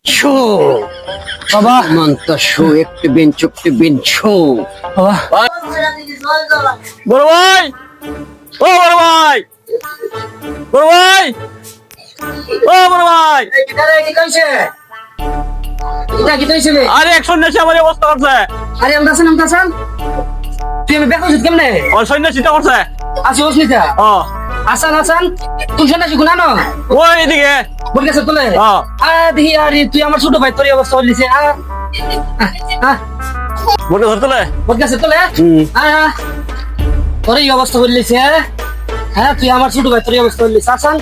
Show বাবা মন্তা show একটু bench show বাবা বড় ভাই ও বড় ভাই বড় ভাই ও বড় ভাই আরে একশো নেশে আমার এই অবস্থা করছে আরে আমদাসান তুই আমি বেকন কেমনে ও সৈন্য চিন্তা করছে আসি ওসনিতা ও আসান তুই শোনা শিখু না ওই এদিকে বল গেছে তোলে দেখি আরে তুই আমার ছোট ভাই তোর এই অবস্থা হলিছে বলতে ধরতলে বল গেছে তোলে তোর এই অবস্থা হলিছে হ্যাঁ তুই আমার ছোট ভাই তোর এই অবস্থা হলিছে আসান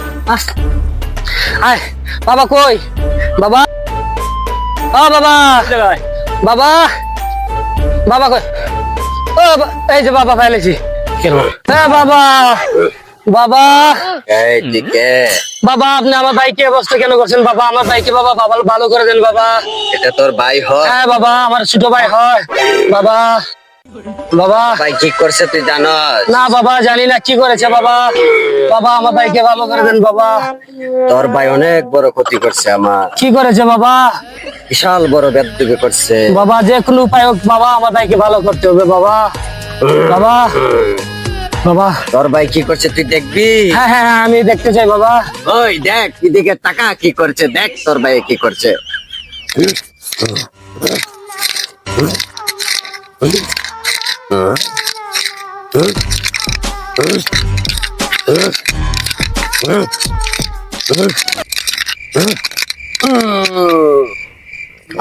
আয় বাবা কই বাবা ও বাবা জায়গায় বাবা বাবা কই ও এই যে বাবা ফাইলেছি হ্যাঁ বাবা বাবা এইদিকে বাবা আপনি আমার ভাইকে অবস্থা কেন করছেন বাবা আমার ভাইকে বাবা বাবা ভালো করে দেন বাবা এটা তোর ভাই হয় হ্যাঁ বাবা আমার ছোট ভাই হয় বাবা বাবা ভাই কি করছে তুই জানস না বাবা জানি না কি করেছে বাবা বাবা আমার ভাইকে ভালো করে দেন বাবা তোর ভাই অনেক বড় ক্ষতি করছে আমার কি করেছে বাবা বিশাল বড় বেদবি করছে বাবা যে কোনো উপায় হোক বাবা আমার ভাইকে ভালো করতে হবে বাবা বাবা বাবা তোর ভাই কি করছে তুই দেখবি হ্যাঁ হ্যাঁ হ্যাঁ, আমি দেখতে চাই বাবা ওই দেখ এদিকে টাকা কি করছে দেখ তোর ভাই কি করছে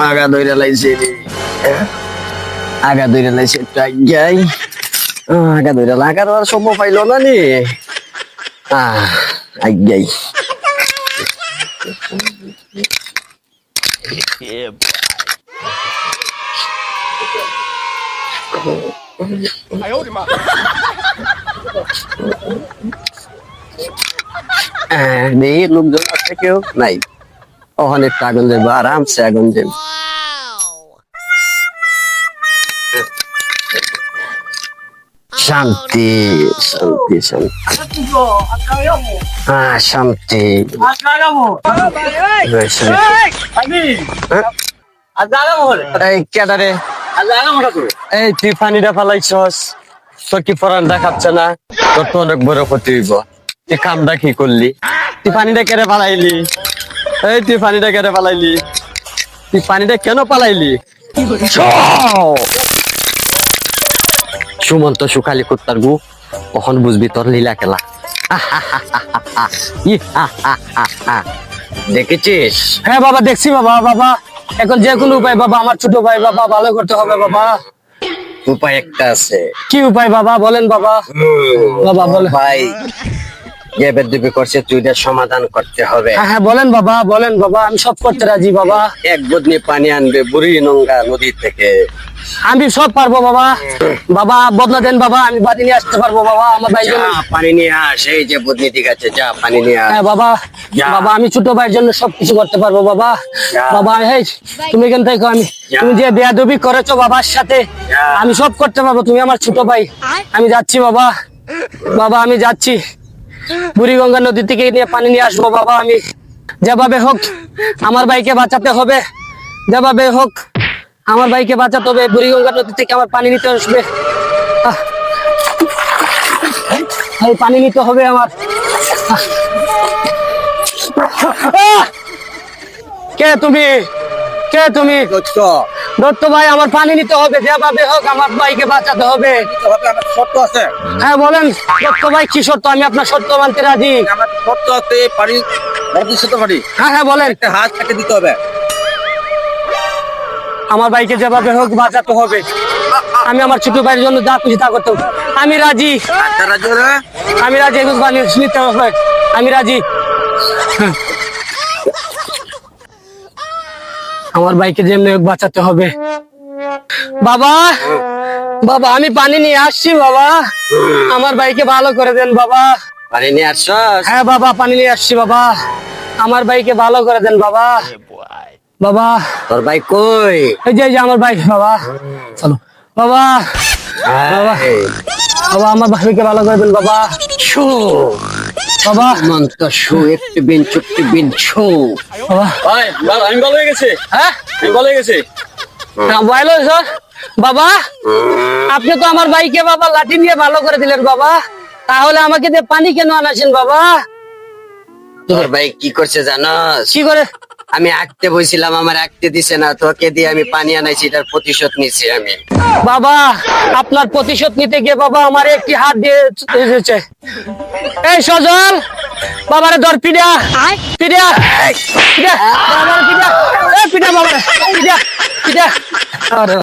আগা দইরা লাইছে আগা দইরা লাইছে টাই যাই আগা দইরা লাগার আর সম্ভব পাইলো না নি আই নেই লোকজন আছে কেউ নাই ওখানে একটু আগুন যাবো আরামসে আগুন যাবো শান্তি শান্তি শান্তি শান্তি এই কেদারে এই তুই পানিটা ফেলাইছস তোর কি পরানটা খাচ্ছে না তোর তো অনেক বড় ক্ষতি হইব তুই কামটা কি করলি তুই পানিটা কেড়ে পালাইলি এই তুই পানিটা কেড়ে পালাইলি তুই পানিটা কেন পালাইলি সুমন্ত সুখালি কুত্তার গু কখন বুঝবি তোর লীলা খেলা দেখেছিস হ্যাঁ বাবা দেখছি বাবা বাবা এখন যে কোনো উপায় বাবা আমার ছোট ভাই বাবা ভালো করতে হবে বাবা উপায় একটা আছে কি উপায় বাবা বলেন বাবা বাবা বলেন ভাই যে বেদবি করছে তুই এটার সমাধান করতে হবে হ্যাঁ হ্যাঁ বলেন বাবা আমি সব করতে রাজি বাবা এক বদনি পানি আনবে বুড়ি নঙ্গা নদী থেকে আমি সব পারবো বাবা বাবা বদলা দেন বাবা আমি বাড়ি নিয়ে আসতে পারবো বাবা আমার ভাই যা পানি নিয়ে আস এই যে বদনি ঠিক আছে যা পানি নিয়ে আস হ্যাঁ বাবা যা। বাবা আমি ছোট ভাইয়ের জন্য সবকিছু করতে পারবো বাবা যা। বাবা হেই তুমি এখান থেকে আমি যা। তুমি যে বেয়াদবি করেছো বাবার সাথে যা। আমি সব করতে পারবো তুমি আমার ছোট ভাই আমি যাচ্ছি বাবা বাবা আমি যাচ্ছি বুড়িগঙ্গা নদী থেকে নিয়ে পানি নিয়ে আসবো বাবা আমি যেভাবে হোক আমার ভাইকে বাঁচাতে হবে যেভাবে হোক আমার ভাইকে বাঁচাতে হবে বুড়িগঙ্গা নদী থেকে আমার পানি নিতে আসবে এই পানি নিতে হবে আমার কে তুমি দত্ত ভাই আমার পানি নিতে হবে যেভাবে হোক আমার ভাইকে বাঁচাতে হবে শর্ত আছে হ্যাঁ বলেন দত্ত ভাই কি শর্ত আমি আপনার শর্ত মানতে রাজি আমার শর্ত আছে পানি ভবিষ্যতে পারি হ্যাঁ হ্যাঁ বলেন একটা হাত কাটে দিতে হবে আমার ভাইকে যেভাবে হোক বাঁচাতে হবে আমি আমার ছোট ভাইয়ের জন্য যা খুশি তা করতে হবে আমি রাজি আমি রাজি এগুলো পানি নিতে হবে আমি রাজি আমার ভাইকে যেমনি হোক বাঁচাতে হবে বাবা বাবা আমি পানি নিয়ে আসছি বাবা আমার ভাইকে ভালো করে দেন বাবা পানি নিয়ে আসছস হ্যাঁ বাবা পানি নিয়ে আসছি বাবা আমার ভাইকে ভালো করে দেন বাবা বাবা তোর ভাই কই এই যে আমার ভাই বাবা চলো বাবা বাবা এই, বাবা আমার ভাইকে ভালো করে দেন বাবা শো বাবা মন্তসু একটু বিঞ্চু বাবা ভাই আমি ভালো হয়ে গেছে, হ্যাঁ আমি ভালো হয়ে গেছে। মোবাইল হয়েছ বাবা, আপনি তো আমার ভাইকে বাবা লাঠি নিয়ে ভালো করে দিলেন বাবা, তাহলে আমাকে দিয়ে পানি কেন আনাছেন বাবা? তোর ভাই কি করছে জানাস? কি করে? আমি আঁকতে বইছিলাম, আমার আঁকতে দিছে না, তোকে দিয়ে আমি পানি আনাইছি, এটার প্রতিশোধ নিছি আমি। বাবা আপনার প্রতিশোধ নিতে গিয়ে বাবা আমার একটি হাত দিয়ে দিয়েছে। এই সজল, বাবারে ধর, পিডা পিডা পিডা, বাবারে পিডা, পিডা বাবারে, পিডা পিডা।